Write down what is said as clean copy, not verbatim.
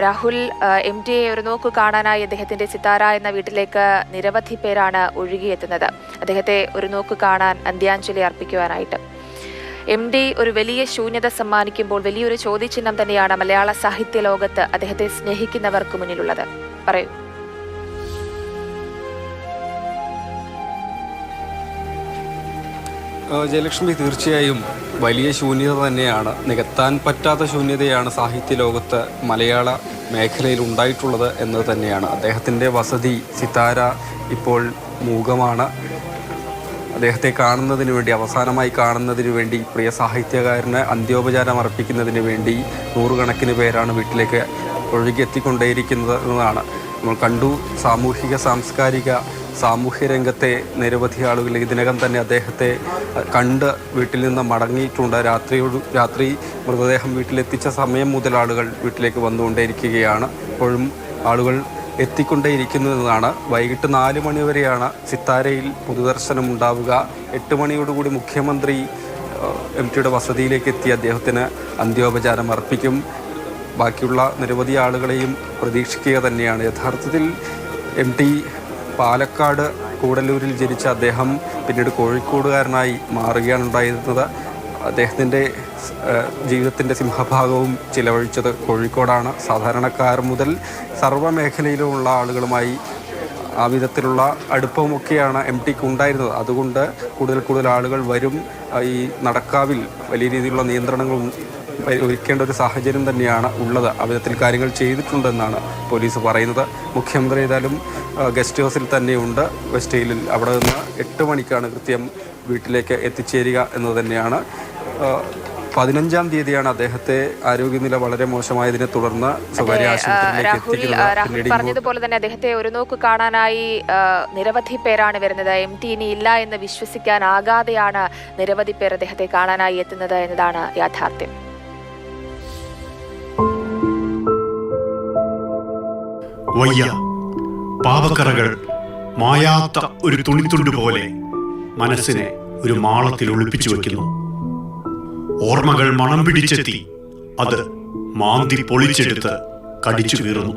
Rahul, MT ഒരു നോക്കു കാണാനായി അദ്ദേഹത്തിന്റെ സിത്താര എന്ന വീട്ടിലേക്ക് നിരവധി പേരാണ് ഒഴുകിയെത്തുന്നത്. അദ്ദേഹത്തെ ഒരു നോക്കു കാണാൻ അന്ത്യാഞ്ജലി അർപ്പിക്കുവാനായിട്ട്. MD ഒരു വലിയ ശൂന്യത സമ്മാനിക്കുമ്പോൾ വലിയൊരു ചോദ്യചിഹ്നം തന്നെയാണ് മലയാള സാഹിത്യ ലോകത്ത് അദ്ദേഹത്തെ സ്നേഹിക്കുന്നവർക്ക് മുന്നിലുള്ളത്. പറയൂ. ജയലക്ഷ്മി, തീർച്ചയായും വലിയ ശൂന്യത തന്നെയാണ്, നികത്താൻ പറ്റാത്ത ശൂന്യതയാണ് സാഹിത്യ ലോകത്ത് മലയാള മേഖലയിൽ ഉണ്ടായിട്ടുള്ളത് എന്നത് തന്നെയാണ്. അദ്ദേഹത്തിൻ്റെ വസതി സിത്താര ഇപ്പോൾ മൂകമാണ്. അദ്ദേഹത്തെ കാണുന്നതിന് വേണ്ടി, അവസാനമായി കാണുന്നതിന് വേണ്ടി, പ്രിയ സാഹിത്യകാരന് അന്ത്യോപചാരം അർപ്പിക്കുന്നതിന് വേണ്ടി നൂറുകണക്കിന് പേരാണ് വീട്ടിലേക്ക് ഒഴുകിയെത്തിക്കൊണ്ടേയിരിക്കുന്നത് എന്നതാണ് നമ്മൾ കണ്ടു. സാമൂഹിക സാംസ്കാരിക സാമൂഹ്യ രംഗത്തെ നിരവധി ആളുകൾ ഇതിനകം തന്നെ അദ്ദേഹത്തെ കണ്ട് വീട്ടിൽ നിന്ന് മടങ്ങിയിട്ടുണ്ട്. രാത്രി മൃതദേഹം വീട്ടിലെത്തിച്ച സമയം മുതൽ ആളുകൾ വീട്ടിലേക്ക് വന്നുകൊണ്ടേയിരിക്കുകയാണ്. ഇപ്പോഴും ആളുകൾ എത്തിക്കൊണ്ടേയിരിക്കുന്നതാണ്. വൈകിട്ട് 4 മണി വരെയാണ് സിത്താരയിൽ പൊതുദർശനം ഉണ്ടാവുക. 8 മണിയോടുകൂടി മുഖ്യമന്ത്രി MTയുടെ വസതിയിലേക്ക് എത്തി അദ്ദേഹത്തിന് അന്ത്യോപചാരം അർപ്പിക്കും. ബാക്കിയുള്ള നിരവധി ആളുകളെയും പ്രതീക്ഷിക്കുക തന്നെയാണ്. യഥാർത്ഥത്തിൽ MT പാലക്കാട് കൂടല്ലൂരിൽ ജനിച്ച അദ്ദേഹം പിന്നീട് കോഴിക്കോടുകാരനായി മാറുകയാണ് ഉണ്ടായിരുന്നത്. അദ്ദേഹത്തിൻ്റെ ജീവിതത്തിൻ്റെ സിംഹഭാഗവും ചിലവഴിച്ചത് കോഴിക്കോടാണ്. സാധാരണക്കാർ മുതൽ സർവ്വമേഖലയിലുമുള്ള ആളുകളുമായി ആ വിധത്തിലുള്ള അടുപ്പമൊക്കെയാണ് MTക്ക് ഉണ്ടായിരുന്നത്. അതുകൊണ്ട് കൂടുതൽ ആളുകൾ വരും. ഈ നടക്കാവിൽ വലിയ രീതിയിലുള്ള നിയന്ത്രണങ്ങളും ഒരുക്കേണ്ട ഒരു സാഹചര്യം തന്നെയാണ് ഉള്ളത്. ആ വിധത്തിൽ കാര്യങ്ങൾ ചെയ്തിട്ടുണ്ടെന്നാണ് പോലീസ് പറയുന്നത്. മുഖ്യമന്ത്രി ഏതായാലും ഗസ്റ്റ് ഹൗസിൽ തന്നെയുണ്ട്, വെസ്റ്റ് ഹില്ലിൽ. അവിടെ നിന്ന് 8 മണിക്കാണ് കൃത്യം വീട്ടിലേക്ക് എത്തിച്ചേരുക എന്നത് തന്നെയാണ്. 15-ാം തീയതിയാണ് അദ്ദേഹത്തെ ആരോഗ്യനില വളരെ മോശമായതിനെ തുടർന്ന് സ്വകാര്യ ആശുപത്രിയിലേക്ക് എത്തിക്കുന്നത്. പറഞ്ഞതുപോലെ തന്നെ അദ്ദേഹത്തെ ഒരു നോക്ക് കാണാനായി നിരവധി പേരാണ് വരുന്നത്. MT ഇനി ഇല്ല എന്ന് വിശ്വസിക്കാനാകാതെയാണ് നിരവധി പേർ അദ്ദേഹത്തെ കാണാനായി എത്തുന്നത് എന്നതാണ് യാഥാർത്ഥ്യം. വയ്യ പാവക്കറകൾ മായാത്ത ഒരു തുണിത്തുണ്ട് പോലെ മനസ്സിനെ ഒരു മാളത്തിൽ ഒളിപ്പിച്ചു വയ്ക്കുന്നു. ഓർമ്മകൾ മണം പിടിച്ചെത്തി അത് മാന്തി പൊളിച്ചെടുത്ത് കടിച്ചു കീറുന്നു.